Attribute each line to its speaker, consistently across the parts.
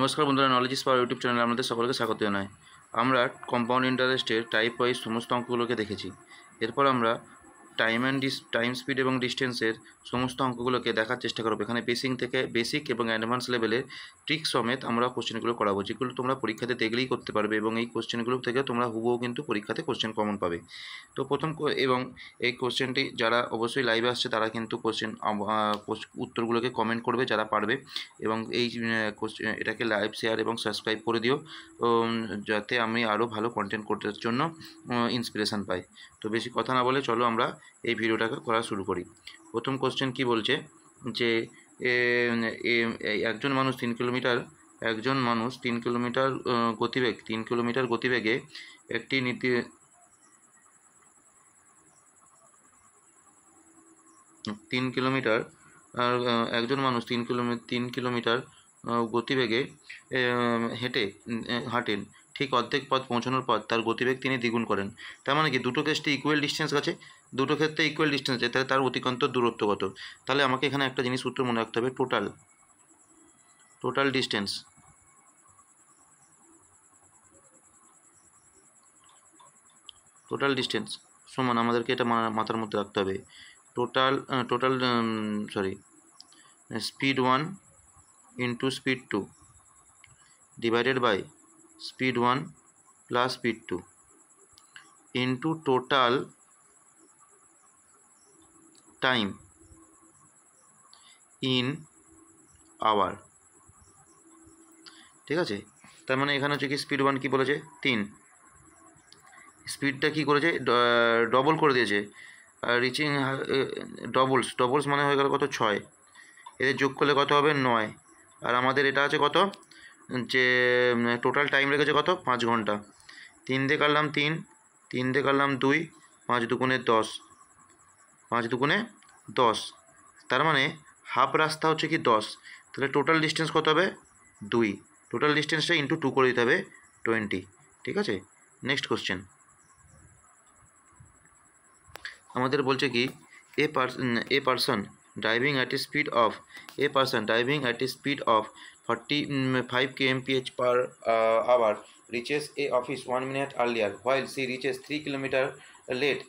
Speaker 1: নমস্কার বন্ধুরা, knowledge is power YouTube চ্যানেলে আপনাদের সকলকে স্বাগত জানাই। আমরা কম্পাউন্ড ইন্টারেস্টের টাইপ ওয়াইজ সমস্ত অঙ্কগুলোকে দেখেছি। এরপর আমরা টাইম স্পিড এবং ডিস্টেন্সের সমস্ত অঙ্কগুলোকে দেখার চেষ্টা করব। এখানে বেসিক এবং অ্যাডভান্স লেভেলের ট্রিক সমেত আমরা কোশ্চেনগুলো করাবো, যেগুলো তোমরা পরীক্ষাতে দেখলেই করতে পারবে এবং এই কোশ্চেনগুলো থেকে তোমরা হুবহু কিন্তু পরীক্ষাতে কোশ্চেন কমন পাবে। তো এবং এই কোশ্চেনটি যারা অবশ্যই লাইভে আসছে তারা কিন্তু উত্তরগুলোকে কমেন্ট করবে যারা পারবে, এবং এটাকে লাইভ শেয়ার এবং সাবস্ক্রাইব করে দিও, যাতে আমি আরও ভালো কন্টেন্ট করতে জন্য ইন্সপিরেশান পাই। তো বেশি কথা না বলে চলো আমরা এই ভিডিওটাকে করা শুরু করি। প্রথম কোশ্চেন কি বলছে যে একজন মানুষ 3 কিলোমিটার গতিবেগে একটি একজন মানুষ 3 কিলোমিটার গতিবেগে হাঁটেন। ঠিক অর্ধেক পথ পৌঁছানোর পর তার গতিবেগ তিনি দ্বিগুণ করেন। তার মানে কি দুটো ক্ষেত্রে ইকুয়াল ডিস্টেন্স আছে, দুটো ক্ষেত্রে ইকুয়াল ডিস্টেন্স আছে, তাহলে তার অতিক্রান্ত দূরত্ব কত? তাহলে আমাকে এখানে একটা জিনিস সূত্র মনে রাখতে হবে, টোটাল ডিস্টেন্স সমান আমাদেরকে এটা মাথার মধ্যে রাখতে হবে। Speed 1 into speed 2 divided by speed 1 plus speed 2 into total time in hour. ঠিক আছে, তার মানে এখানে হচ্ছে কি স্পিড 1 কী বলেছে 3, স্পিডটা কী করেছে ডবল করে দিয়েছে, রিচিং ডবলস মানে হয়ে গেল কত 6, এদের যোগ করলে কত হবে 9, আর আমাদের এটা আছে কত, যে টোটাল টাইম লেগেছে কত 5 ঘন্টা। 3 দিয়ে কাটলাম 3 দিয়ে কাটলাম 2, 5 দুগুণে 10, তার মানে হাফ রাস্তা হচ্ছে কি 10, তাহলে টোটাল ডিস্টেন্স কত হবে 2, টোটাল ডিস্টেন্সটা ইন্টু 2 করে দিতে হবে 20। ঠিক আছে, নেক্সট কোশ্চেন আমাদের বলছে কি a person driving at a speed of 45 kmph per hour reaches a office 1 minute earlier while she reaches 3 kilometer late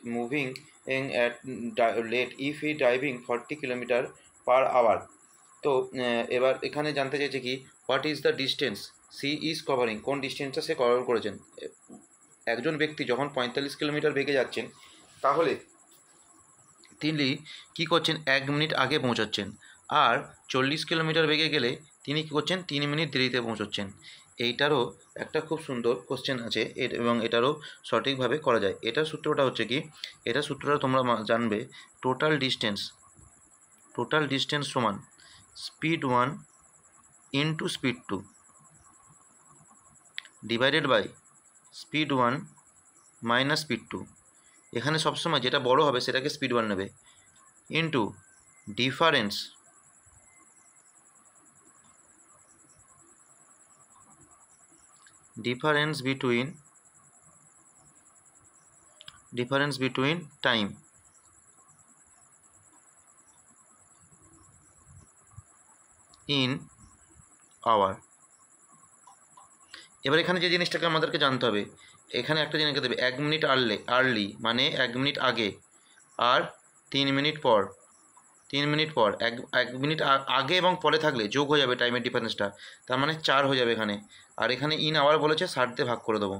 Speaker 1: if he driving 40 kilometer per hour। তো এবার এখানে জানতে চাইছে কি what is the distance she is covering, কোন ডিস্টেন্সটা সে cover করেছেন। একজন ব্যক্তি যখন 45 কিলোমিটার বেগে যাচ্ছেন, তাহলে তিনি কী করছেন 1 মিনিট আগে পৌঁছাচ্ছেন, আর 40 কিলোমিটার বেগে গেলে তিনি কী করছেন 3 মিনিট দেরিতে পৌঁছাচ্ছেন। এইটারও একটা খুব সুন্দর কোশ্চেন আছে এবং এটারও সঠিকভাবে করা যায়। এটার সূত্রটা হচ্ছে কি, এটার সূত্রটা তোমরা জানবে, টোটাল ডিস্টেন্স সমান speed 1 into speed 2 divided by speed 1 minus speed 2। এখানে সবসময় যেটা বড় হবে সেটাকে স্পিড 1 নেবে, into difference between time in hour. এবার এখানে যে জিনিসটাকে আমাদেরকে জানতে হবে, এখানে একটা জিনিসকে দেবে 1 মিনিট আর্লি মানে 1 মিনিট আগে, আর 3 মিনিট পর 1 মিনিট আগে এবং পরে থাকলে যোগ হয়ে যাবে টাইমের ডিফারেন্সটা, তার মানে 4 হয়ে যাবে এখানে। আর এখানে ইন আওয়ার বলেছে 60 দিয়ে ভাগ করে দেবো।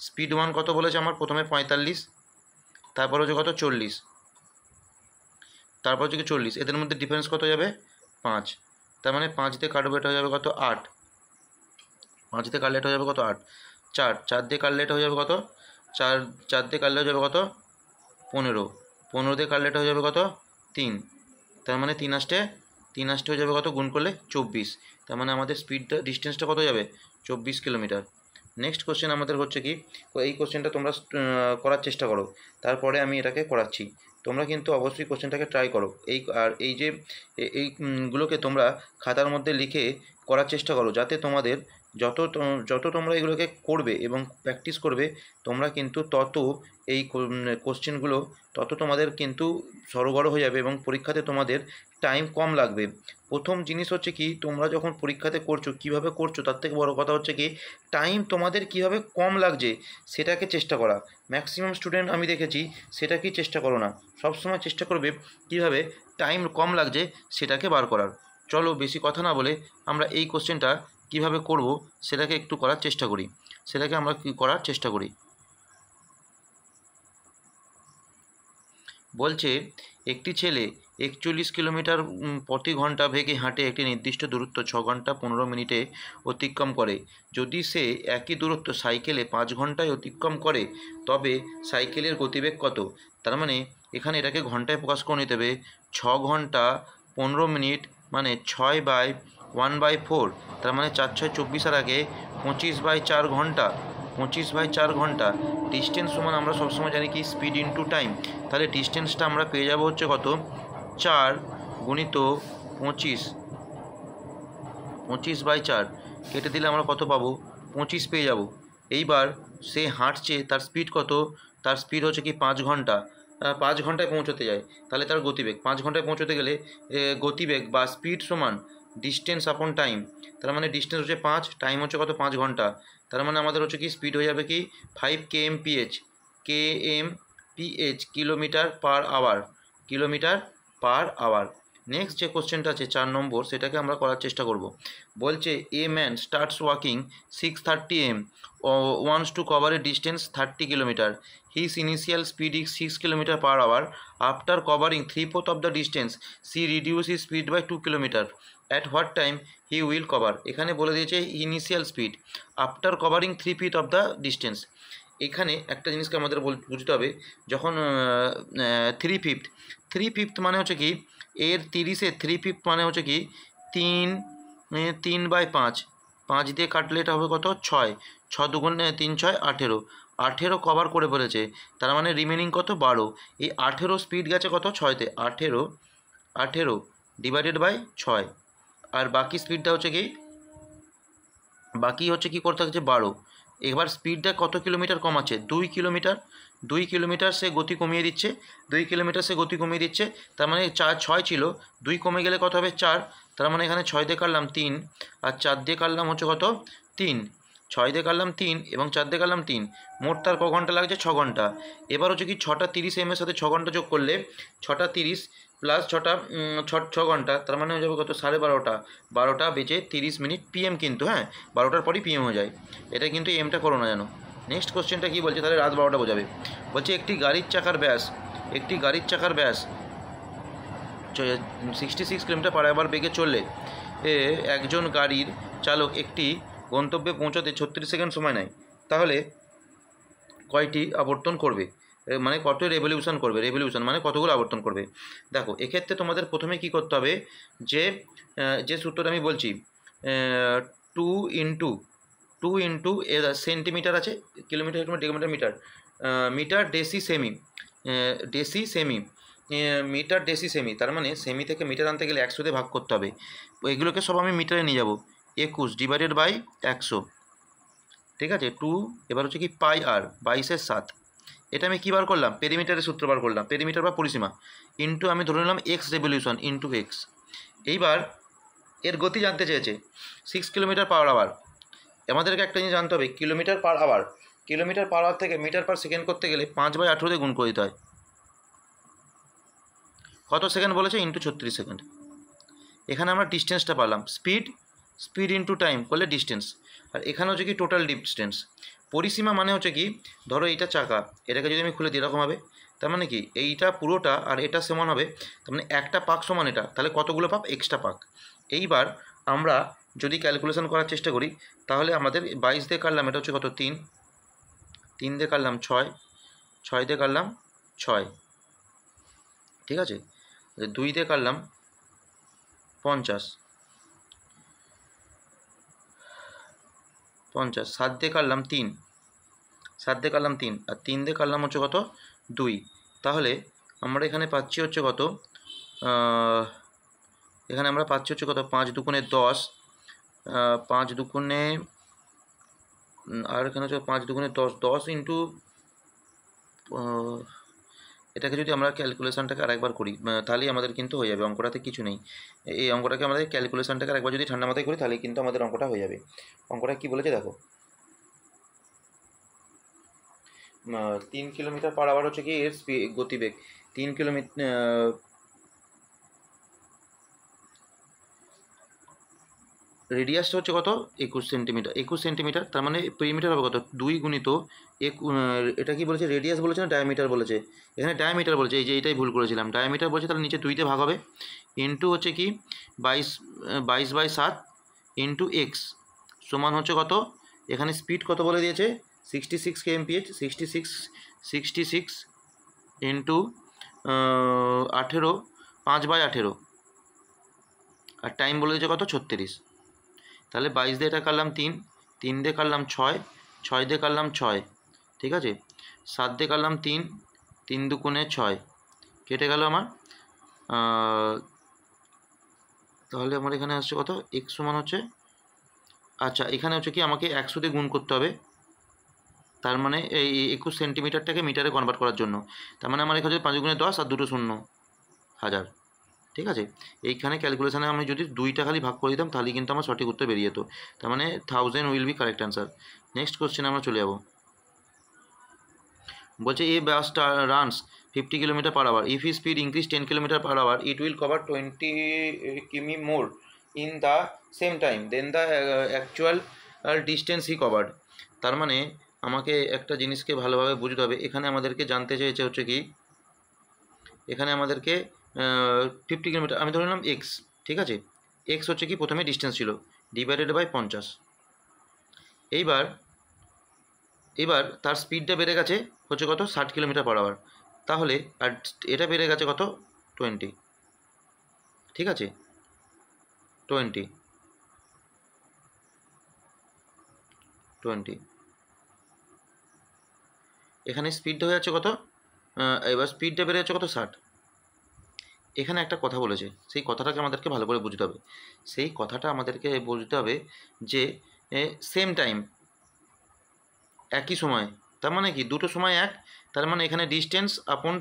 Speaker 1: স্পিড 1 কত বলেছে আমার, প্রথমে 45, তারপর হচ্ছে কত 40, তারপর হচ্ছে 40, এদের মধ্যে ডিফারেন্স কত যাবে 5, তার মানে 5 দিয়ে কাটবো, এটা হয়ে যাবে কত 8, 5 দিয়ে কাটলে এটা হয়ে যাবে কত 8, 4 দিয়ে কাটলে এটা হয়ে যাবে কত 4 দিয়ে কাটলে হয়ে যাবে কত 15 দিয়ে কাটলে এটা হয়ে যাবে কত 3, তার মানে 3 আসতে হয়ে যাবে কত, গুণ করলে 24, তার মানে আমাদের ডিস্টেন্সটা কত যাবে 24 কিলোমিটার। নেক্সট কোশ্চেন আমাদের হচ্ছে কি, এই কোশ্চেনটা তোমরা করার চেষ্টা করো, তারপরে আমি এটাকে করাচ্ছি। তোমরা কিন্তু অবশ্যই কোশ্চেনটাকে ট্রাই করো, এইগুলোকে তোমরা খাতার মধ্যে লিখে করার চেষ্টা করো, যাতে তোমাদের যত তোমরা এগুলোকে করবে এবং প্র্যাকটিস করবে, তোমরা কিন্তু তত এই কোশ্চেনগুলো তত তোমাদের কিন্তু সরগড় হয়ে যাবে এবং পরীক্ষাতে তোমাদের টাইম কম লাগবে। প্রথম জিনিস হচ্ছে কি, তোমরা যখন পরীক্ষাতে করছো কীভাবে করছো তার থেকে বড় কথা হচ্ছে কি টাইম তোমাদের কীভাবে কম লাগছে সেটাকে চেষ্টা করা। ম্যাক্সিমাম স্টুডেন্ট আমি দেখেছি সেটাকেই চেষ্টা করো না, সবসময় চেষ্টা করবে কীভাবে টাইম কম লাগছে সেটাকে বার করার। চলো বেশি কথা না বলে আমরা এই কোশ্চেনটা কীভাবে করব সেটাকে একটু করার চেষ্টা করি, সেটাকে আমরা কী করার চেষ্টা করি। বলছে একটি ছেলে 41 কিলোমিটার প্রতি ঘন্টা বেগে হাঁটে একটি নির্দিষ্ট দূরত্ব 6 ঘন্টা 15 মিনিটে অতিক্রম করে। যদি সে একই দূরত্ব সাইকেলে 5 ঘন্টায় অতিক্রম করে তবে সাইকেলের গতিবেগ কত? তার মানে এখানে এটাকে ঘন্টায় প্রকাশ করে নিতে হবে। 6 ঘন্টা 15 মিনিট মানে 6/1/4, তার মানে 4 6 24 আর আগে 25/4 ঘন্টা, 25/4 ঘন্টা। ডিস্টেন্স সমান আমরা সবসময় জানি কি স্পিড ইন্টু টাইম, তাহলে ডিস্টেন্সটা আমরা পেয়ে যাবো হচ্ছে কত 4 গুণিত 25, 25/4 কেটে দিলে আমরা কত পাবো 25 পেয়ে যাব। এইবার সে হাঁটছে, তার স্পিড কত? তার স্পিড হচ্ছে কি 5 ঘন্টা, 5 ঘন্টায় পৌঁছতে যায়, তাহলে তার গতিবেগ 5 ঘন্টায় পৌঁছতে গেলে গতিবেগ বা স্পিড সমান ডিস্টেন্স আপন টাইম। তার মানে ডিস্টেন্স হচ্ছে 5, টাইম হচ্ছে কত 5 ঘন্টা, তার মানে আমাদের হচ্ছে কি স্পিড হয়ে যাবে কি 5 kmph, kilometre per hour, kilometre per hour. Next যে কোশ্চেনটা আছে 4 নম্বর, সেটাকে আমরা করার চেষ্টা করব। বলছে a man starts walking 6:30 AM wants to cover a distance 30 kilometre. His initial speed is 6 kilometre per hour. After covering 3/4 of the distance she reduce his speed by 2 kilometre. At what time he will cover? এখানে বলে দিয়েছে initial speed after covering 3/5 of the distance. এখানে একটা জিনিসকে আমাদের বুঝতে হবে, যখন 3/5 মানে হচ্ছে কি এর 30-এ 3/5 মানে হচ্ছে কি 3/5, 5 দিয়ে কাটলে এটা হবে কত 6, 6 দুগুণে 3 6 18, 18 কভার করে ফেলেছে, তার মানে রিমেনিং কত 12। এই 18 স্পিড গেছে কত 6-তে, 18 ডিভাইডেড বাই 6, আর বাকি স্পিডটা হচ্ছে কি করতে হচ্ছে 12। এবার স্পিডটা কত কিলোমিটার কমাচ্ছে 2 কিলোমিটার, 2 কিলোমিটার সে গতি কমিয়ে দিচ্ছে, 2 কিলোমিটার সে গতি কমিয়ে দিচ্ছে, তার মানে 6 ছিল 2 কমে গেলে কত হবে 4, তার মানে এখানে 6 দিয়ে কাটলাম 3 আর 4 দিয়ে কাটলাম হচ্ছে কত 3, 6 দিয়ে কাটলাম 3 এবং 4 দিয়ে কাটলাম 3, মোট তার ক ঘন্টা লাগছে 6 ঘন্টা। এবার হচ্ছে কি 6টা 30 AM এর সাথে 6 ঘন্টা যোগ করলে 6টা 30 প্লাস 6 ঘন্টা, তার মানে হয়ে যাবে কত 12:30, 12টা বেজে 30 মিনিট PM, কিন্তু হ্যাঁ 12টার পরই PM হয়ে যায়, এটা কিন্তু এমটা করো না জানো। নেক্সট কোশ্চেনটা কী বলছে, তাহলে রাত 12টা বোঝাবে। বলছে একটি গাড়ির চাকার ব্যাস 66 কিলোমিটার পার আওয়ার বেগে চললে একজন গাড়ির চালক একটি গন্তব্যে পৌঁছতে 36 সেকেন্ড সময় নেয়, তাহলে কয়টি আবর্তন করবে? মানে কত রেভলিউশন করবে, রেভলিউশন মানে কতগুলো আবর্তন করবে। দেখো এক্ষেত্রে তোমাদের প্রথমে কি করতে হবে, যে সূত্রটা আমি বলছি 2 ইন্টু সেন্টিমিটার আছে, kilometre decimetre metre, metre deci semi, metre deci semi, তার মানে সেমি থেকে মিটার আনতে গেলে 100 দিয়ে ভাগ করতে হবে। এগুলোকে সব আমি মিটারে নিয়ে যাব, 21 ডিভাইডেড বাই 100, ঠিক আছে 2, এবার হচ্ছে কি পাই আর 22/7। এটা আমি কী বার করলাম, পেরিমিটারের সূত্র বার করলাম, পেরিমিটার বা পরিসীমা, ইন্টু আমি ধরে নিলাম এক্স রেভলিউশন ইন্টু এক্স। এইবার এর গতি জানতে চেয়েছে 6 কিলোমিটার পার আওয়ার। আমাদেরকে একটা জিনিস জানতে হবে, কিলোমিটার পার আওয়ার থেকে মিটার পার সেকেন্ড করতে গেলে 5/18 দিয়ে গুণ করে দিতে হয়। কত সেকেন্ড বলেছে, ইন্টু 36 সেকেন্ড। এখানে আমরা ডিস্টেন্সটা পালাম, স্পিড ইন্টু টাইম করলে ডিস্টেন্স, আর এখানে হচ্ছে কি টোটাল ডিস্টেন্স। পরিসীমা মানে হচ্ছে কি, ধরো এইটা চাকা, এটাকে যদি আমি খুলে দিই এরকম হবে, তার মানে কি এইটা পুরোটা আর এটা সমান হবে, তার মানে একটা পাক সমান এটা, তাহলে কতগুলো পাক, এক্সট্রা পাক। এইবার আমরা যদি ক্যালকুলেশন করার চেষ্টা করি, তাহলে আমাদের 22 দিয়ে কাটলাম, এটা হচ্ছে কত 3 দিয়ে কাটলাম 6 দিয়ে কাটলাম 6, ঠিক আছে 2 দিয়ে কাটলাম 50, 7 দিয়ে কাটলাম 3, আর 3 দিয়ে কাটলাম হচ্ছে কত 2, তাহলে আমরা এখানে পাচ্ছি হচ্ছে কত, এখানে আমরা পাচ্ছি হচ্ছে কত 5 দুগুণে 10, 5 দুগুণে, আর এখানে হচ্ছে 5 দুগুণে 10, 10 ইন্টু এটাকে যদি আমরা ক্যালকুলেশনটাকে আরেকবার করি তাহলেই আমাদের কিন্তু হয়ে যাবে, অঙ্কটাতে কিছু নেই। এই অঙ্কটাকে আমাদের ক্যালকুলেশনটাকে আরেকবার যদি ঠান্ডা মাথায় করি তাহলে কিন্তু আমাদের অঙ্কটা হয়ে যাবে। অঙ্কটা কী বলেছে দেখো, 3 কিলোমিটার পার আওয়ার হচ্ছে কি এর গতিবেগ, 3 কিলোমিটার, রেডিয়াসটা হচ্ছে কত 21 সেন্টিমিটার, 21 সেন্টিমিটার, তার মানে পেরিমিটার হবে কত 2 গুণিত এটা কি বলেছে, রেডিয়াস বলেছে না ডায়ামিটার বলেছে, এখানে ডায়ামিটার বলেছে, এই যে এইটাই ভুল করেছিলাম, ডায়ামিটার বলছে, তাহলে নিচে 2তে ভাগ হবে, ইন্টু হচ্ছে কি 22/7 ইন্টু এক্স সমান হচ্ছে কত, এখানে স্পিড কত বলে দিয়েছে 66 kmph, 66 ইন্টু 18, 5/18, আর টাইম বলে দিয়েছে কত 36। তাহলে 22 দিয়ে এটা কাটলাম 3, 3 দিয়ে কাটলাম 6, 6 দিয়ে কাটলাম 6, ঠিক আছে, 7 দিয়ে কাটলাম 3, 3 দুগুণে 6, কেটে গেল আমার, তাহলে আমার এখানে আসছে কত এক্স সমান হচ্ছে, আচ্ছা এখানে হচ্ছে কি আমাকে 100 দিয়ে গুণ করতে হবে, তার মানে এই 21 সেন্টিমিটারটাকে মিটারে কনভার্ট করার জন্য, তার মানে আমার এখানে 5 গুণে 10 আর 2 শূন্য 1000, ঠিক আছে। এইখানে ক্যালকুলেশানে আমি যদি 2টা খালি ভাগ করে দিতাম তাহলে কিন্তু আমার সঠিক উত্তর বেরিয়ে যেত, তার মানে 1000 will be correct answer. Next কোশ্চেনে আমরা চলে যাব, বলছে এ বাসটা runs 50 kilometre per hour, if he speed increase 10 kilometre per hour it will cover 20 কিমি more in the same time then the actual distance he covered. তার মানে আমাকে একটা জিনিসকে ভালোভাবে বুঝতে হবে, এখানে আমাদেরকে জানতে চেয়েছে হচ্ছে কি, এখানে আমাদেরকে 50 কিলোমিটার আমি ধরে নিলাম এক্স, ঠিক আছে, এক্স হচ্ছে কি প্রথমে ডিস্টেন্স ছিল ডিভাইডেড বাই 50, এইবার তার স্পিডটা বেড়ে গেছে হচ্ছে কত 60 কিলোমিটার পার আওয়ার, তাহলে আর এটা বেড়ে গেছে কত 20, ঠিক আছে 20, এখানে স্পিডটা হয়ে যাচ্ছে কত, এবার স্পিডটা বেড়ে যাচ্ছে কত 60। এখানে একটা কথা বলেছে, সেই কথাটাকে আমাদেরকে ভালো করে বুঝতে হবে, সেই কথাটা আমাদেরকে বুঝতে হবে যে সেম টাইম, একই সময়, তার মানে কি দুটো সময় এক, তার মানে এখানে ডিস্টেন্স আপন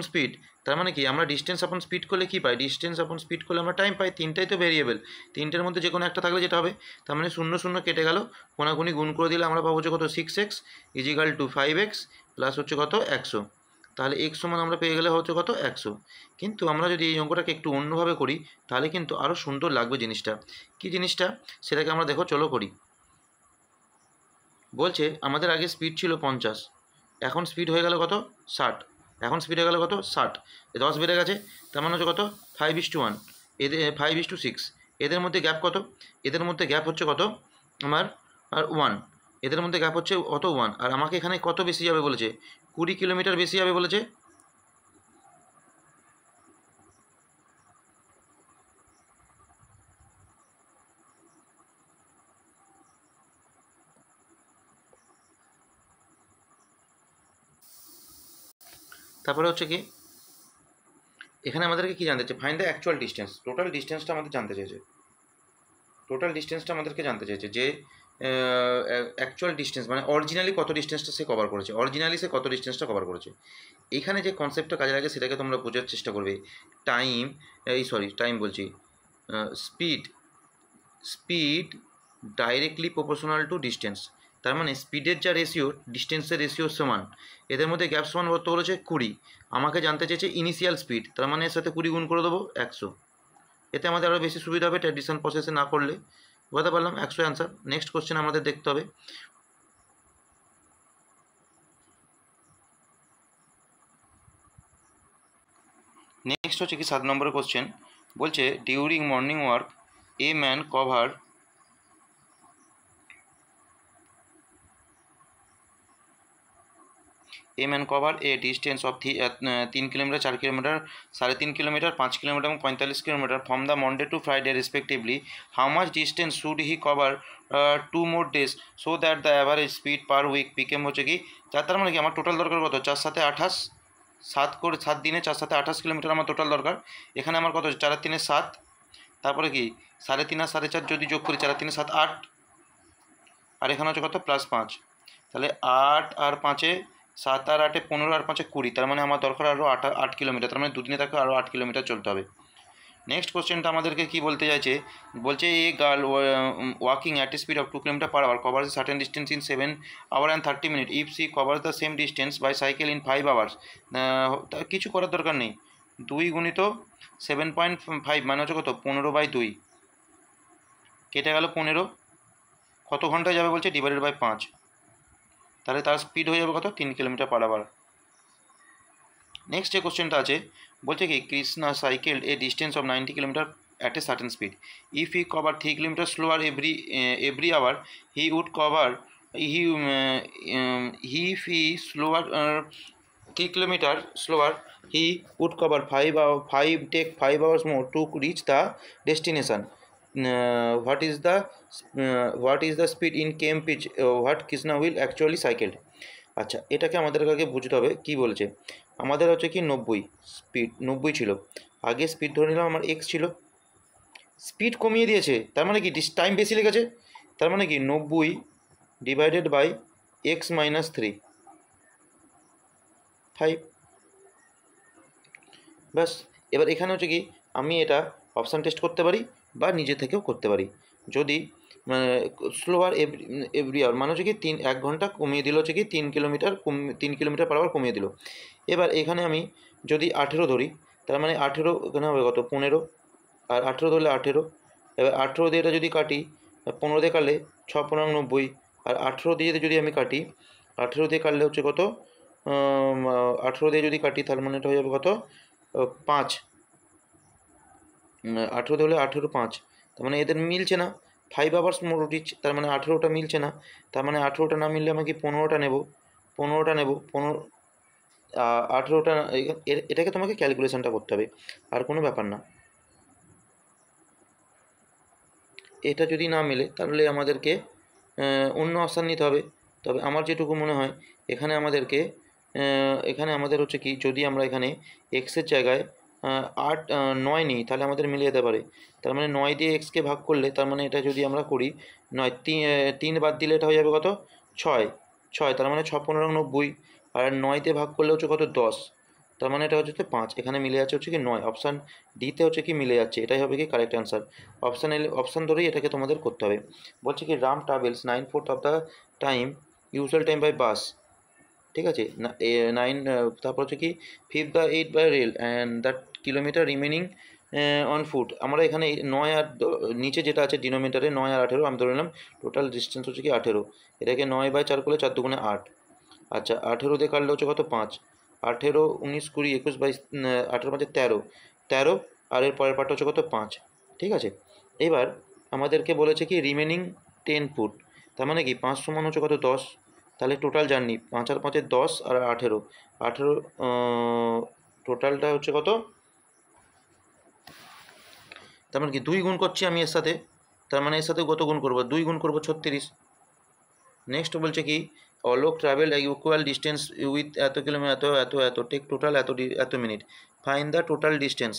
Speaker 1: স্পিড, তার মানে কি আমরা ডিস্টেন্স আপন স্পিড করলে কি পাই, ডিস্টেন্স আপন স্পিড করলে আমরা টাইম পাই, তিনটাই তো ভেরিয়েবল, তিনটের মধ্যে যে কোনো একটা থাকলে যেটা হবে, তার মানে 0 0 কেটে গেল, কোনাকুনি গুণ করে দিলে আমরা পাবো যে কত 6x is equal two 5x plus হচ্ছে কত 100, তাহলে x সমান আমরা পেয়ে গেলে হচ্ছে কত 100। কিন্তু আমরা যদি এই অঙ্কটাকে একটু অন্যভাবে করি তাহলে কিন্তু আরও সুন্দর লাগবে জিনিসটা, কি জিনিসটা সেটাকে আমরা দেখো চলো করি। বলছে আমাদের আগে স্পিড ছিল 50, এখন স্পিড হয়ে গেল কত 60, এখন স্পিড হয়ে গেল কত 60, 10 বেড়ে গেছে, তার মানে হচ্ছে কত 5:1, এদের 5:6, এদের মধ্যে গ্যাপ কত, এদের মধ্যে গ্যাপ হচ্ছে কত আমার আর 1, এদের মধ্যে গ্যাপ হচ্ছে কত 1, আর আমাকে এখানে কত বেশি যাবে বলেছে 20 কিলোমিটার বেশি যাবে বলেছে। তারপরে হচ্ছে কি এখানে আমাদেরকে কি জানতে চাইছে, find the actual distance, total ডিস্টেন্সটা আমাদের জানতে চেয়েছে, টোটাল ডিস্টেন্সটা আমাদেরকে জানতে চেয়েছে যে অ্যাকচুয়াল ডিস্টেন্স মানে অরিজিনালি কত ডিস্টেন্সটা সে কভার করেছে, অরিজিনালি সে কত ডিস্টেন্সটা কভার করেছে। এইখানে যে কনসেপ্টটা কাজে লাগে সেটাকে তোমরা বোঝার চেষ্টা করবে, টাইম বলছি, speed directly proportional to distance, তার মানে স্পিডের যা রেশিও ডিস্টেন্সের রেশিও সমান, এদের মধ্যে গ্যাপ সমান বলতে বলেছে 20, আমাকে জানতে চেয়েছে ইনিশিয়াল স্পিড, তার মানে এর সাথে 20 গুণ করে দেবো 100, এতে আমাদের আরও বেশি সুবিধা হবে ট্র্যাডিশনাল প্রসেসে না করলে, বুঝতে পারলাম 100 অ্যান্সার। নেক্সট কোশ্চেন আমাদের দেখতে হবে, নেক্সট হচ্ছে কি 7 নম্বরের কোশ্চেন, বলছে during morning work a man cover a distance of 3 kilometre, 4 kilometre, 3.5 kilometre, 5 kilometre এবং 45 kilometre from the Monday to Friday respectively, how much distance should he cover 2 more days so that the average speed per week became হচ্ছে কি, তার মানে কি আমার total দরকার কত 4 7 28, 7 দিনে 4 7 28 কিলোমিটার আমার টোটাল দরকার, এখানে আমার কত 4 3 7, তারপরে কি 3.5 আর 4.5 যদি যোগ করি 4 3 7 8, আর এখানে হচ্ছে কত +5, তাহলে 8 আর 5 7 আর 8 15 আর 5 20, তার মানে আমার দরকার আরও 8 কিলোমিটার, তার মানে দুদিনে তাকে আরও 8 কিলোমিটার চলতে হবে। নেক্সট কোশ্চেনটা আমাদেরকে কি বলতে চাইছে, বলছে a girl walking at a speed of 2 kilometre per hour covers certain distance in 7 hours and 30 minutes if she cover the same distance by cycle in 5 hours। কিছু করার দরকার নেই, 2 গুণিত 7.5 মানে হচ্ছে কত 15/2, কেটে গেল 15, কত ঘন্টায় যাবে বলছে ডিভাইডেড বাই 5, তাহলে তার স্পিড হয়ে যাবে কত 3 কিলোমিটার পার আওয়ার। নেক্সট যে কোশ্চেনটা আছে বলছে কি Krishna cycle A distance of 90 kilometre at a certain speed. If he cover 3 kilometers slower every hour, he would cover if he slower 3 kilometer slower, he would cover 5 hours more to reach the destination. What is the speed in km what Krishna will actually cycled? আচ্ছা, এটাকে আমাদের আগে বুঝতে হবে কি বলছে। আমাদের হচ্ছে কি 90 স্পিড, 90 ছিল, আগে স্পিড ধরে নিলাম আমার এক্স ছিল, স্পিড কমিয়ে দিয়েছে, তার মানে কি টাইম বেশি লেগেছে, তার মানে কি 90 ডিভাইডেড বাই এক্স মাইনাস 3 5, ব্যাস। এবার এখানে হচ্ছে কি আমি এটা অপশান টেস্ট করতে পারি বা নিজে থেকেও করতে পারি। যদি স্লোয়ার এভরি আওয়ার মানে হচ্ছে কি 1 ঘন্টা কমিয়ে দিল, হচ্ছে কি 3 কিলোমিটার পার আওয়ার কমিয়ে দিল। এবার এখানে আমি যদি 18 ধরি, তার মানে 18 এখানে হবে কত 15, আর 18 ধরলে 18, এবার 18 দিয়ে এটা যদি কাটি 15 দিয়ে কাটলে 6 15 90, আর 18 দিয়ে যদি আমি কাটি 18 দিয়ে কাটলে হচ্ছে কত 18 দিয়ে যদি কাটি তার মানে এটা হয়ে যাবে কত 5, 18 হলে 18 5, তার মানে এদের মিলছে না, 5 hours মোর রিচ, তার মানে 18টা মিলছে না, তার মানে 18টা না মিললে আমাকে 15টা নেব, 18টা, এটাকে তোমাকে ক্যালকুলেশনটা করতে হবে, আর কোনো ব্যাপার না। এটা যদি না মেলে তাহলে আমাদেরকে অন্য অপশান নিতে হবে। তবে আমার যেটুকু মনে হয় এখানে আমাদের হচ্ছে কি যদি আমরা এখানে এক্সের জায়গায় 9 নিই তাহলে আমাদের মিলে যেতে পারে। তার মানে 9 দিয়ে এক্সকে ভাগ করলে, তার মানে এটা যদি আমরা করি 9 3 বাদ দিলে এটা হয়ে যাবে কত 6, তার মানে 6 15 90, আর 9 দিয়ে ভাগ করলে হচ্ছে কত 10, তার মানে এটা হচ্ছে 5, এখানে মিলে যাচ্ছে হচ্ছে কি 9, অপশান ডিতে হচ্ছে কি মিলে যাচ্ছে, এটাই হবে কি কারেক্ট অ্যান্সার। অপশান ধরেই এটাকে তোমাদের করতে হবে। বলছে কি Ram travels 9/4 of the time usual time by bus, ঠিক আছে 9, তারপর হচ্ছে কি 5 বা 8 by rail and that kilometre remaining on foot. আমরা এখানে 9 আর নিচে যেটা আছে ডিনোমিনেটরে 9 আর 18 আমি ধরে নিলাম টোটাল ডিস্টেন্স হচ্ছে কি 18, এটাকে 9/4 করলে 4 দুগুণে 8, আচ্ছা 18 দিয়ে কাটলে হচ্ছে কত 5, 18 19 20 21 22 18 5 13, আর এর পরের পার্টটা হচ্ছে কত 5, ঠিক আছে। এবার আমাদেরকে বলেছে কি রিমেনিং 10 ফুট, তার মানে কি 5 সমান হচ্ছে কত 10, তাহলে টোটাল জার্নি 5 আর 5 10 আর 18 টোটালটা হচ্ছে কত, তার মানে কি 2 গুণ করছি আমি এর সাথে, তার মানে এর সাথে কত গুণ করবো 2 গুণ করবো 36। নেক্সট বলছে কি Alok travel equal distance with এত কিলোমিটার এত টেক টোটাল এত minute, find the total distance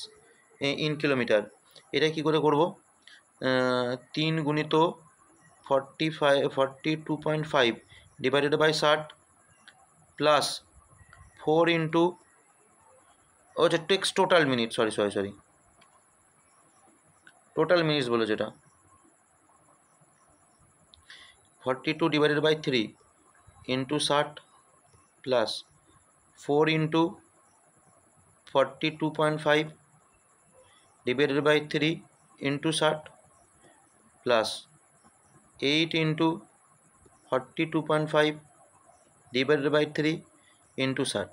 Speaker 1: in kilometre. এটা কি করে করব 3 গুণিত 42.5 ডিভাইডেড বাই 60 প্লাস 4 ইন্টু আচ্ছা takes total minute sorry total minutes বলে যেটা 42 divided by 3 into 60 plus 4 into 42.5 divided by 3 into 60 plus 8 into 42.5 divided by 3 into 60।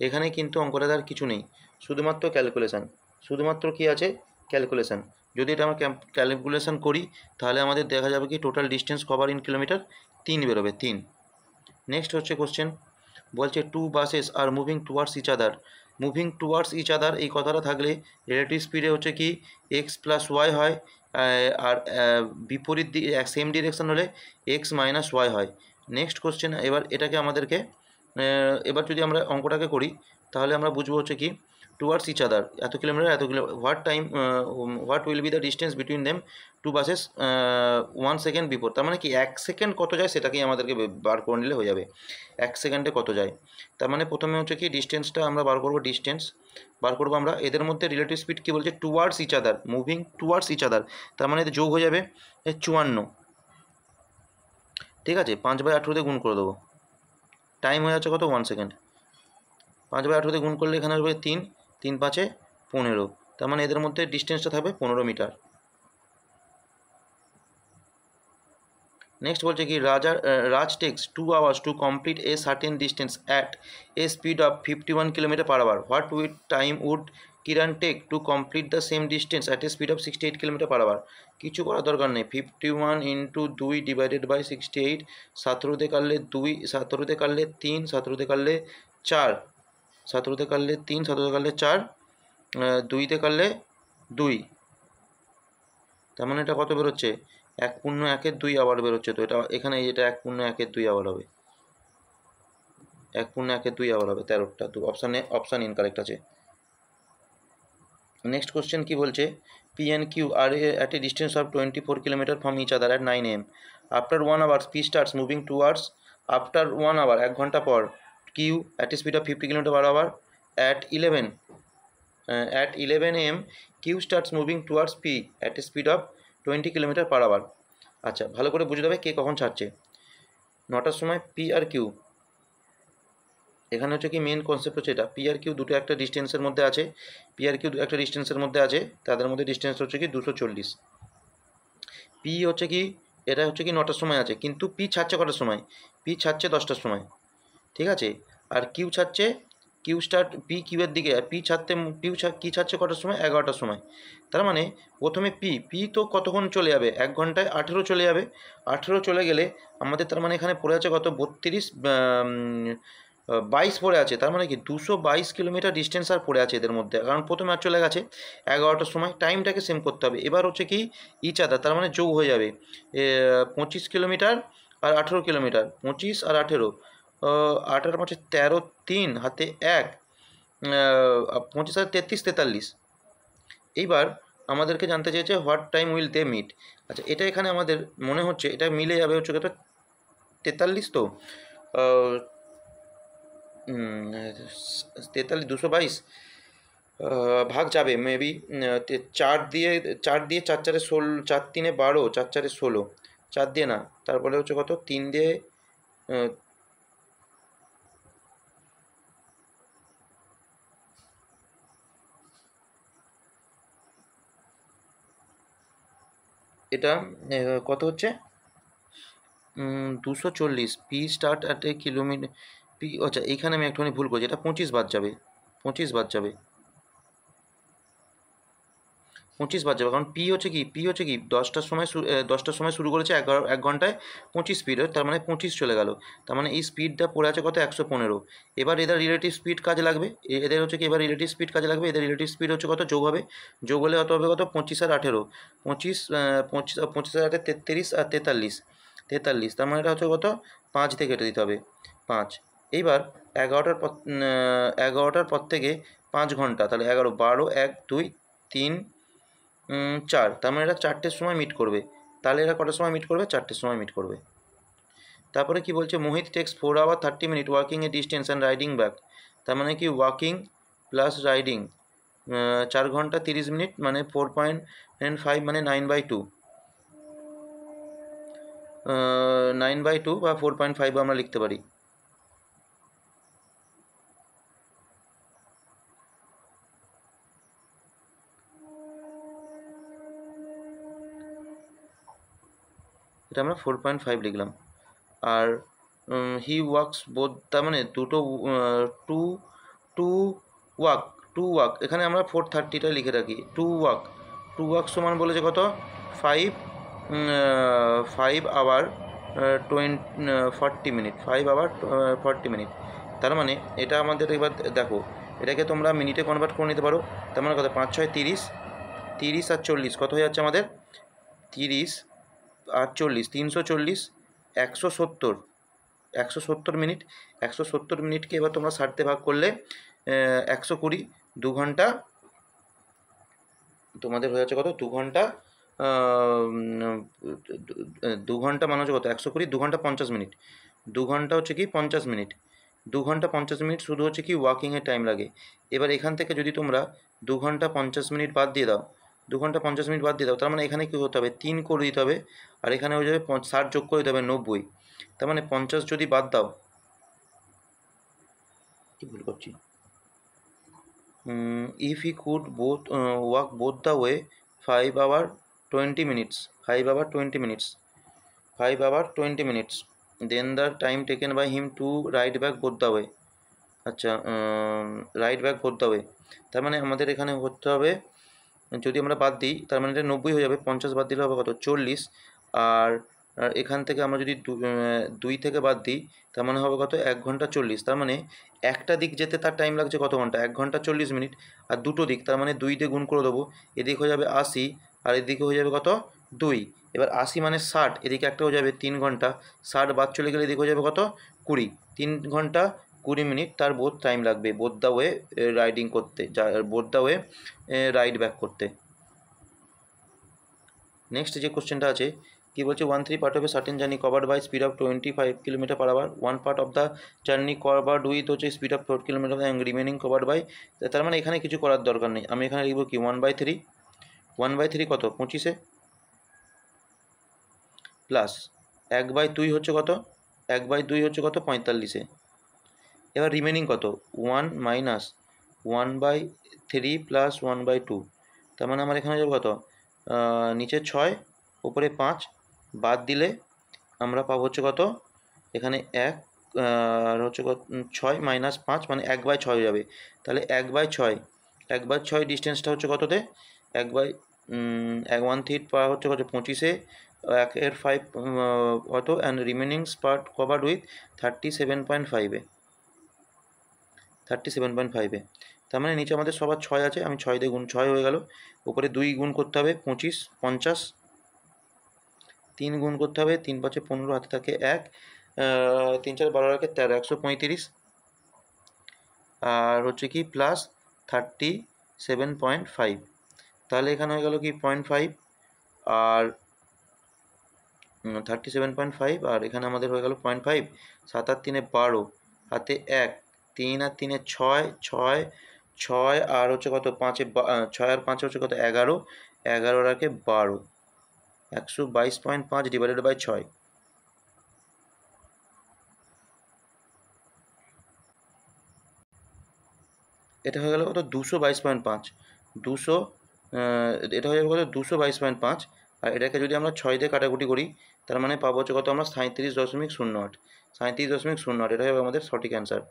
Speaker 1: এখানে কিন্তু অঙ্কটা আর কিছু নেই, শুধুমাত্র ক্যালকুলেশান, শুধুমাত্র কি আছে ক্যালকুলেশান। যদি এটা আমরা ক্যালকুলেশান করি তাহলে আমাদের দেখা যাবে কি total distance cover in kilometre 3 বেরোবে 3। নেক্সট হচ্ছে কোশ্চেন বলছে 2 buses are moving towards each other, এই কথাটা থাকলে রিলেটিভ স্পিডে হচ্ছে কি এক্স প্লাস ওয়াই হয়, আর বিপরীত সেম ডিরেকশন হলে এক্স মাইনাস ওয়াই হয়। নেক্সট কোশ্চেন এবার এটাকে আমাদেরকে এবার যদি আমরা অঙ্কটাকে করি তাহলে আমরা বুঝবো হচ্ছে কি টুয়ার্ডস ইচ আদার, এত কিলোমিটার এত kilometre, what will be the distance between them to buses 1 second before. তার মানে কি 1 সেকেন্ড কত যায় সেটাকেই আমাদেরকে বার করে নিলে হয়ে যাবে 1 সেকেন্ডে কত যায়। তার মানে প্রথমে হচ্ছে কি ডিস্টেন্সটা আমরা বার করবো, ডিস্টেন্স বার করবো আমরা, এদের মধ্যে রিলেটিভ স্পিড কী বলছে, towards each other, moving towards each other, তার মানে যোগ হয়ে যাবে 54, ঠিক আছে, 5/18 গুণ করে দেবো, টাইম হয়ে যাচ্ছে কত 1 সেকেন্ড, 5/18 গুণ করলে এখানে আসবে 3, 3 5 15, তার মানে এদের মধ্যে ডিস্টেন্সটা থাকবে 15 মিটার। নেক্সট বলছে কি Raj takes 2 hours to complete a certain distance at a speed of 51 km/h, what time would Kiran take to complete the same distance at a speed of 68 km/h। কিছু করার দরকার নেই, 51 × 2 ডিভাইডেড বাই 68, 17 কাটলে 2, 17 কাটলে 3, 17 কাটলে 4, 17 কাটলে 3, 17 কাটলে 4, 2 কাটলে 2, তার মানে এটা কত বেরোচ্ছে, 1.1/2 আওয়ার বেরোচ্ছে। তো এটা এখানে এটা 1.1/2 আওয়ার হবে, 1.1/2 আওয়ার হবে, 13টা, তো অপশান ইনকারেক্ট আছে। নেক্সট কোশ্চেন কি বলছে, P and Q are at a distance of 24 km from each other at 9 AM। After 1 hour P starts moving towards, after 1 hour 1 ঘন্টা পর Q at a speed of 50 km/h, at 11 AM Q starts moving towards P at a speed of 20 km/h। আচ্ছা, ভালো করে বুঝতে হবে কে কখন ছাড়ছে। 9টার সময় পি আর কিউ, এখানে হচ্ছে কি মেন কনসেপ্ট হচ্ছে এটা, পি আর কিউ দুটো একটা ডিস্টেন্সের মধ্যে আছে, পি আর কিউ একটা ডিস্টেন্সের মধ্যে আছে, তাদের মধ্যে ডিস্টেন্স হচ্ছে কি 240। পি হচ্ছে কি, এটা হচ্ছে কি 9টার সময় আছে, কিন্তু পি ছাড়ছে কটার সময়, পি ছাড়ছে 10টার সময়, ঠিক আছে, আর কিউ ছাড়ছে, কিউ স্টার্ট পি কিউয়ের দিকে, আর কি ছাড়ছে কটার সময়, 11টার সময়। তার মানে প্রথমে পি তো কতক্ষণ চলে যাবে, 1 ঘন্টায় 18 চলে যাবে, 18 চলে গেলে আমাদের তার মানে এখানে পড়ে আছে কত 22 পড়ে আছে, তার মানে কি 222 কিলোমিটার ডিস্টেন্স আর পড়ে আছে এদের মধ্যে, কারণ প্রথমে আর চলে গেছে 11টার সময়। টাইমটাকে সেম করতে হবে, এবার হচ্ছে কি ইচ আদার, তার মানে যোগ হয়ে যাবে 25 কিলোমিটার আর 18 কিলোমিটার, 25 আর 18, 18 5 13, 3 হাতে 1, 25 আর 33 43। এইবার আমাদেরকে জানতে চেয়েছে what time will they meet. আচ্ছা, এটা এখানে আমাদের মনে হচ্ছে এটা মিলে যাবে হচ্ছে কত 43, তো 43 222 ভাগ যাবে মেবি 4 দিয়ে 4 4 16, 4 3 12, 4 4 16, 4 দিয়ে না, তারপরে হচ্ছে কত 3 দিয়ে এটা কত হচ্ছে 240, P start at a kilometre, P, আচ্ছা এইখানে আমি একটুখানি ভুল করছি, এটা 25 বাদ যাবে, 25 বাদ যাবে, 25 বাদ যাবে, কারণ পি হচ্ছে কি 10টার সময় শুরু করেছে, 1 ঘন্টায় 25 স্পিড, তার মানে 25 চলে গেল, তার মানে এই স্পিডটা পড়ে আছে কত 115। এবার এদের রিলেটিভ স্পিড কাজে লাগবে, এদের হচ্ছে কি এবার রিলেটিভ স্পিড কাজে লাগবে, এদের রিলেটিভ স্পিড হচ্ছে কত যোগ হবে, যোগ হলে কত হবে কত 25 আর 18, 25 আর 18 33 আর 43, তার মানে এটা হচ্ছে কত 5 থেকে কেটে দিতে হবে 5। এইবার 11টার পর থেকে 5 ঘন্টা, তাহলে 11 12 1 2 3 4, তার মানে এরা 4টের সময় মিট করবে, তাহলে এরা কটার সময় মিট করবে 4টের সময় মিট করবে। তারপরে কি বলছে, Mohit takes 4 hour 30 minutes walking a distance and riding back, তার মানে কি ওয়াকিং প্লাস রাইডিং 4 ঘন্টা 30 মিনিট, মানে 4.5, মানে 9/2, 9/2 বা 4.5 আমরা লিখতে পারি। এটা আমরা 4.5 লিখলাম। আর হি ওয়ার্কস বোথ, তার মানে দুটো টু টু ওয়াক, এখানে আমরা 4:30টা লিখে রাখি, টু ওয়াক সমান বলেছে কত 5 hour 40 minutes, 5 hour 40 minutes। তার মানে এটা আমাদের এবার দেখো, এটাকে তোমরা মিনিটে কনভার্ট করে নিতে পারো, তার মানে কত 5 6 30, 30 আর 40 কত হয়ে যাচ্ছে আমাদের 30 আর 40, 340, 170 মিনিট, 170 মিনিটকে এবার তোমরা 60 ভাগ করলে 120, 2 ঘন্টা, তোমাদের হয়ে যাচ্ছে কত 2 ঘন্টা 2 ঘন্টা মানে হচ্ছে কত 120 2 ঘন্টা 50 মিনিট, 2 ঘন্টা হচ্ছে কি 50 মিনিট, 2 ঘন্টা 50 মিনিট শুধু হচ্ছে কি ওয়াকিংয়ের টাইম লাগে। এবার এখান থেকে যদি তোমরা 2 ঘন্টা 50 মিনিট বাদ দিয়ে দাও, 2 ঘন্টা 50 মিনিট বাদ দিয়ে দাও, তার মানে এখানে কী করতে হবে 3 করে দিতে হবে, আর এখানে হয়ে যাবে 60 যোগ করে দিতে হবে 90, তার মানে 50 যদি বাদ দাও, কি ভুল করছি, if he could both walk both the way 5 hour 20 minutes 5 hour 20 minutes 5 hour 20 minutes, then the time taken by him to ride back both the way, আচ্ছা right back both the way, তার মানে আমাদের এখানে করতে হবে, যদি আমরা বাদ দিই তার মানে এটা 90 হয়ে যাবে, 50 বাদ দিলে হবে কত 40, আর এখান থেকে আমরা যদি 2 থেকে বাদ দিই তার মানে হবে কত 1 ঘন্টা 40, তার মানে একটা দিক যেতে তার টাইম লাগছে কত ঘন্টা 1 ঘন্টা 40 মিনিট, আর দুটো দিক তার মানে 2 দিয়ে গুণ করে দেবো, এদিক হয়ে যাবে 80 আর এদিকে হয়ে যাবে কত 2, এবার 80 মানে 60, এদিকে একটা হয়ে যাবে 3 ঘন্টা, 60 বাদ চলে গেলে এদিকে হয়ে যাবে কত 20, 3 ঘন্টা 20 মিনিট তার বোথ টাইম লাগবে বোথ দ্য ওয়ে রাইডিং করতে, both the way ride back করতে। নেক্সট যে কোশ্চেনটা আছে কি বলছে 1/3 part of a certain journey covered by speed of 25 kilometre per hour, 1 part of the journey covered with হচ্ছে speed of 4 kilometre and remaining covered by, তার মানে এখানে কিছু করার দরকার নেই, আমি এখানে লিখব কি 1/3, 1/3 কত 25-এ প্লাস 1/2 হচ্ছে কত 1/2 হচ্ছে কত 45-এ, এবার রিমেনিং কত 1 মাইনাস 1/3 প্লাস 1/2, তার মানে আমার এখানে যাবে কত নিচে 6 উপরে 5 বাদ দিলে আমরা পাবো হচ্ছে কত এখানে 1 আর হচ্ছে কত 6 মাইনাস 5 মানে 1/6 হয়ে যাবে, তাহলে 1/6 ডিস্টেন্সটা হচ্ছে কততে 1/1/3 পাওয়া হচ্ছে কত 25-এ, 1/5 কত and remaining part covered with 37.5-এ, 37.5-এ, তার মানে নিচে আমাদের সবার 6 আছে, আমি 6 দিয়ে গুণ 6 হয়ে গেল, উপরে 2 গুণ করতে হবে 25 50, 3 গুণ করতে হবে 3 5 15 হাতে থাকে 1, 3 4 12 রাখে 13 135, আর হচ্ছে কি প্লাস 37.5, তাহলে এখানে হয়ে গেল কি 0.5 আর 37.5, আর এখানে আমাদের হয়ে গেল 0.5, 7 আর 3 12 হাতে 1, 3 আর 3 6 6 6 আর হচ্ছে কত 5 6 আর 5 হচ্ছে কত 11, 11 রাখে 12, 122.5 ডিভাইডেড বাই 6, এটা হয়ে গেল কত 222.5, 200 এটা হয়ে যাবে কত 222.5, আর এটাকে যদি আমরা 6 দিয়ে কাটাকুটি করি তার মানে পাবো হচ্ছে কত আমরা 37.08, 37.08, এটা হবে আমাদের সঠিক অ্যান্সার।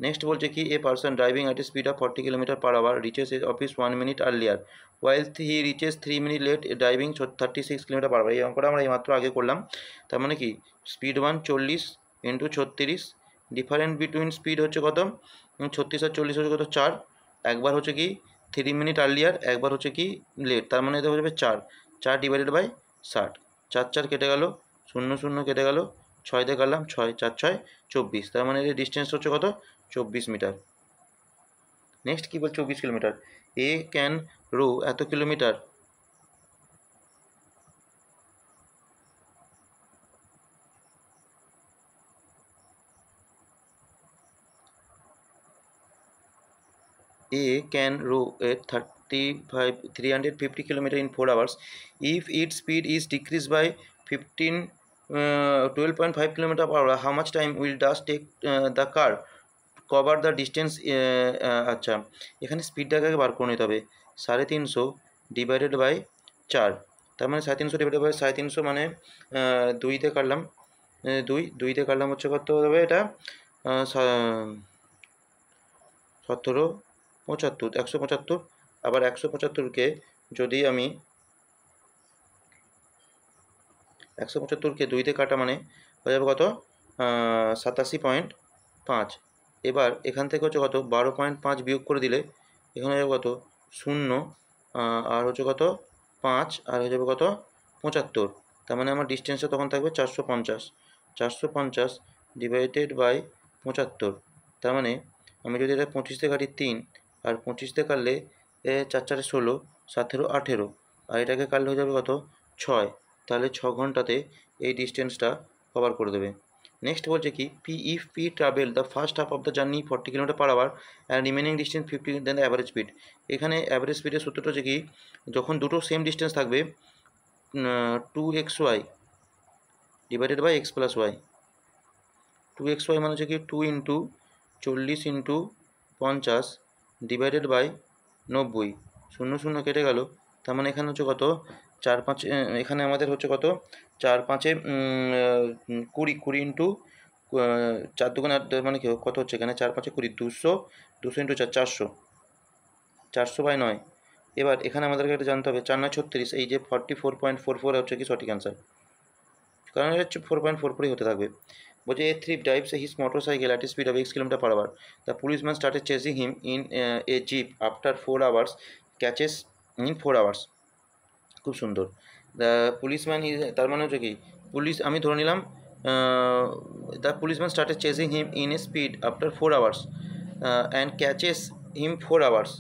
Speaker 1: নেক্সট বলছে কি a person driving at a speed of 40 kilometer per hour reaches a office 1 minute earlier while he reaches 3 minute late driving 36 kilometer per hour, এই অঙ্কটা আমরা এইমাত্র আগে করলাম, তার মানে কি speed 1 40 into 36, difference between speed হচ্ছে কত 36 আর 40 হচ্ছে কত 4, একবার হচ্ছে কি 3 মিনিট আর্লিয়ার একবার হচ্ছে কি লেট, তার মানে এটা হয়ে যাবে 4 ডিভাইডেড বাই 60, 4 4 কেটে গেল 0 0 কেটে গেল 6 দিয়ে কাটলাম 6 4 6 24, তার মানে এর ডিস্টেন্স হচ্ছে কত 24 মিটার। নেক্সট কী বলছে 24 কিলোমিটার, এ ক্যান রো এত kilometre, A can row at 350 km in 4 hours. If its speed is decreased by 12.5 km per hour, how much time will does take the car to cover the distance? আচ্ছা এখানে স্পিডটাকে বার করে নিতে হবে 350 divided by 4, তার মানে 350 divided by 350 মানে 2 দিয়ে কাটলাম 2 দিয়ে কাটলাম হচ্ছে কত হবে এটা 17 75 175, আবার 175কে যদি আমি 175কে 2 দিয়ে কাটা মানে হয়ে যাবে কত 87.5, এবার এখান থেকে হচ্ছে কত 12.5 বিয়োগ করে দিলে এখানে হয়ে যাবে কত 0 আর হচ্ছে কত 5 আর হয়ে যাবে কত 75, তার মানে আমার ডিস্টেন্সটা তখন থাকবে 450 ডিভাইডেড বাই 75, তার মানে আমি যদি এটা 25 দিয়ে কাটি 3 আর 25 দিয়ে কাটলে 4 4 16, 17 18, আর এটাকে কাটলে হয়ে যাবে কত 6। তাহলে 6 ঘন্টাতে এই ডিস্টেন্সটা কভার করে দেবে। নেক্সট বলছে কি if P travel the first half of the journey 40 kilometer per hour and remaining distance 50 then the average speed. এখানে অ্যাভারেজ স্পিডের সূত্রটা হচ্ছে কি যখন দুটো সেম ডিস্টেন্স থাকবে 2xy divided by x plus y. 2xy মানে হচ্ছে কি 2 ইন্টু 40 ইন্টু 50 ডিভাইডেড বাই 90, 0 0 কেটে গেল। তার মানে এখানে হচ্ছে কত 4 5, এখানে আমাদের হচ্ছে কত 4 5 20, 20 ইন্টু 4 2 মানে কি কত হচ্ছে এখানে 4 5 20, 200, 200 ইন্টু 4 400, 400 বাই 9। এবার এখানে আমাদেরকে এটা জানতে হবে 4 9 36, এই যে 44.44 হচ্ছে কি সঠিক অ্যান্সার, কারণ এটা হচ্ছে 4.44 হতে থাকবে। বলছে a thief drives his motorcycle at a speed of x kilometre per hour. The policeman started chasing him in a jeep after 4 hours, catches in 4 hours. খুব সুন্দর। দ্য পুলিশম্যান তার মানে হচ্ছে কি পুলিশ, আমি ধরে নিলাম the policeman started chasing him in a speed after 4 hours and catches him 4 hours.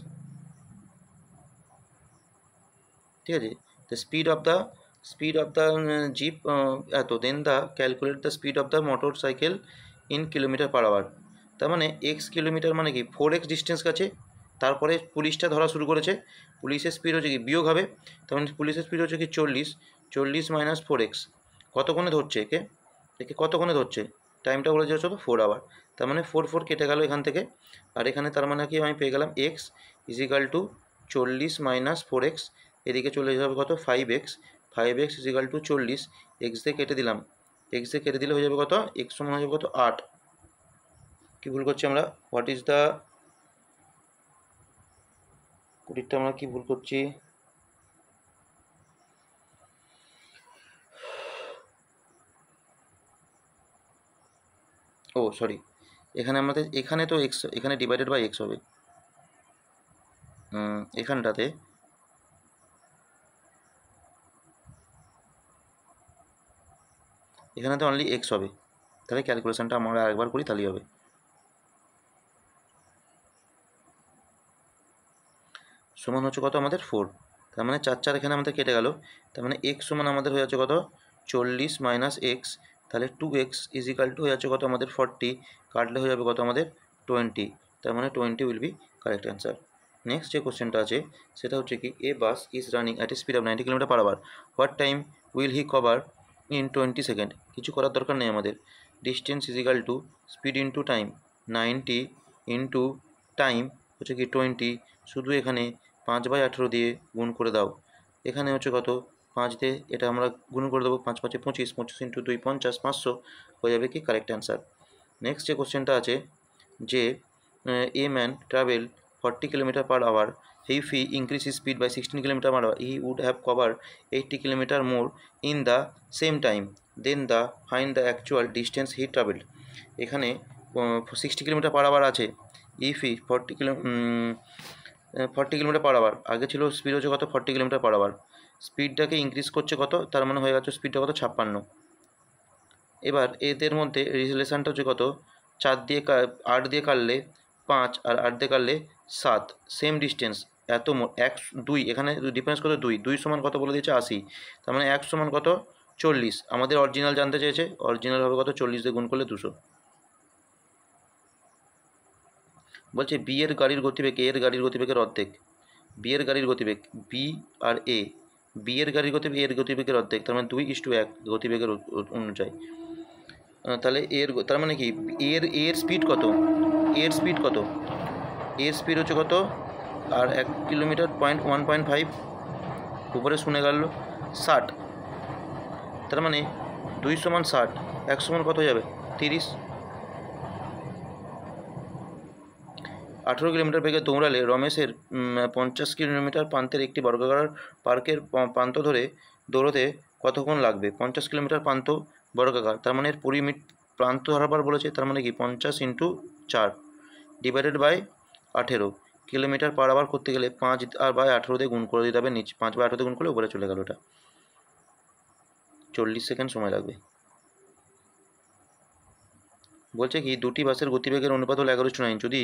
Speaker 1: ঠিক আছে, the speed of the jeep এত, then the calculate the speed of the motorcycle in kilometre per hour. তার মানে x kilometre মানে কি 4x distance কাছে, তারপরে পুলিশটা ধরা শুরু করেছে, পুলিশের স্পিড হচ্ছে কি বিয়োগ হবে, তার মানে পুলিশের স্পিড হচ্ছে কি 40, 40 মাইনাস 4x, কতক্ষণে ধরছে একে, একে কতক্ষণে ধরছে, টাইমটা বলে যাচ্ছে তো 4 আওয়ার। তার মানে 4 4 কেটে গেল এখান থেকে, আর এখানে তার মানে কি আমি পেয়ে গেলাম x is equal two 40 minus 4x, এদিকে চলে যাবে কত 5x, 5x is equal two 40, x দিয়ে কেটে দিলাম, এক্স দিয়ে কেটে দিলে হয়ে যাবে কত এক্স সমান হয়ে যাবে কত 8। কী ভুল করছি আমরা, হোয়াট ইজ দ্য কুড়িটা আমরা কী ভুল করছি, ও সরি, এখানে আমাদের এখানে তো এক্স, এখানে ডিভাইডেড বাই এক্স হবে, এখানটাতে এখানে তো অনলি এক্স হবে, তাহলে ক্যালকুলেশনটা আমরা আরেকবার করি তাহলেই হবে। সমান হচ্ছে কত আমাদের 4, তার মানে 4 4 এখানে আমাদের কেটে গেল, তার মানে এক্স সমান আমাদের হয়ে যাচ্ছে কত 40 মাইনাস এক্স, তাহলে 2x ইজিক্যাল টু হয়ে যাচ্ছে কত আমাদের 40, কাটলে হয়ে যাবে কত আমাদের 20, তার মানে 20 will be correct answer. Next যে কোশ্চেনটা আছে সেটা হচ্ছে কি a bus is running at a speed of 90 kilometre per hour, what time will he cover in 20 second. কিছু করার দরকার নেই আমাদের, distance is equal to speed into time, 90 into time হচ্ছে কি 20, শুধু এখানে 5/18 দিয়ে গুণ করে দাও, এখানে হচ্ছে কত 5 দিয়ে এটা আমরা গুণ করে দেবো, 5 5 25, 25 ইন্টু 2 50, 500 হয়ে যাবে কি কারেক্ট অ্যান্সার। নেক্সট যে কোশ্চেনটা আছে যে a man travel 40 kilometer per hour, if he increase his speed by 16 kilometer per hour he would have covered 80 kilometer more in the same time, then the find the actual distance he traveled। এখানে 60 kilometer per hour আছে, if he 40 kilometer per hour, আগে ছিল speed হচ্ছে কত 40 kilometer per hour, স্পিডটাকে increase করছে কত, তার মানে হয়ে গেছে স্পিডটা কত 56। এবার এদের মধ্যে রিলেশানটা হচ্ছে কত 4 দিয়ে 8 দিয়ে কাটলে 5 আর 8 দিয়ে কাটলে 7, সেম ডিস্টেন্স, এত 2 এখানে ডিফারেন্স কত 2, 2 সমান কত বলে দিয়েছে 80, তার মানে 1 সমান কত 40, আমাদের অরিজিনাল জানতে চেয়েছে, অরিজিনাল হবে কত 40 দিয়ে গুণ করলে 200। বলছে বি এর গাড়ির গতিবেগ এ এর গাড়ির গতিবেগের অর্ধেক, বি এর গাড়ির গতিবেগ বি আর এ, বি এর গাড়ির গতিবেগ এর গতিবেগের অর্ধেক, তার মানে 2:1 গতিবেগের অনুযায়ী, তাহলে এর তার মানে কি এর স্পিড কত, এর স্পিড কত, এর স্পিড হচ্ছে কত, আর 1 কিলোমিটার 1.5 উপরে শুনে গেল 60, তার মানে 2 সমান 60, 1 সমান কত হয়ে যাবে 30। 18 কিলোমিটার বেগে দৌড়ালে রমেশের 50 কিলোমিটার প্রান্তের একটি বর্গাকার পার্কের প্রান্ত ধরে দৌড়তে কতক্ষণ লাগবে। 50 কিলোমিটার প্রান্ত বর্গাকার, তার মানে এর প্রান্ত ধরাবার বলেছে, তার মানে কি 50 into 4 divided by 18 kilometer per hour করতে গেলে 5 আর বাই 18 দিয়ে গুণ করে দিতে হবে, নিচে 5/18 দিয়ে গুণ করলে উপরে চলে গেল, ওটা 40 সেকেন্ড সময় লাগবে। বলছে কি দুটি বাসের গতিবেগের অনুপাত হলো 11:9। যদি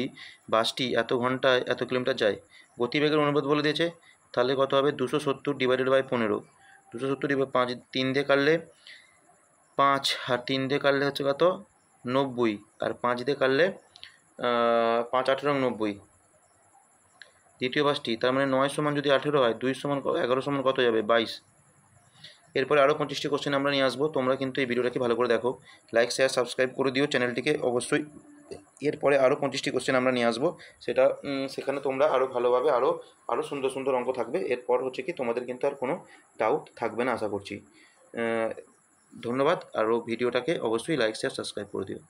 Speaker 1: বাসটি এত ঘন্টায় এত কিলোমিটার যায়, গতিবেগের অনুপাত বলে দিয়েছে, তাহলে কত হবে 270 ডিভাইডেড বাই 15। 270 ডিভাইড 5, 3 দিয়ে কাটলে 5, আর 3 দিয়ে কাটলে হচ্ছে কত 90, আর 5 দিয়ে কাটলে 5 18 90। দ্বিতীয় বাসটি তার মানে 9 সমান যদি 18 হয়, 2 সমান 11 সমান কত যাবে 22। এরপরে আরও 25টি কোশ্চেন আমরা নিয়ে আসবো। তোমরা কিন্তু এই ভিডিওটাকে ভালো করে দেখো, লাইক শেয়ার সাবস্ক্রাইব করে দিও চ্যানেলটিকে অবশ্যই। এরপরে আরও 25টি কোশ্চেন আমরা নিয়ে আসবো, সেখানে তোমরা আরও ভালোভাবে আরও সুন্দর সুন্দর অঙ্ক থাকবে। এরপর হচ্ছে কি তোমাদের কিন্তু আর কোনো ডাউট থাকবে না আশা করছি। ধন্যবাদ। আরও ভিডিওটাকে অবশ্যই লাইক শেয়ার সাবস্ক্রাইব করে দিও।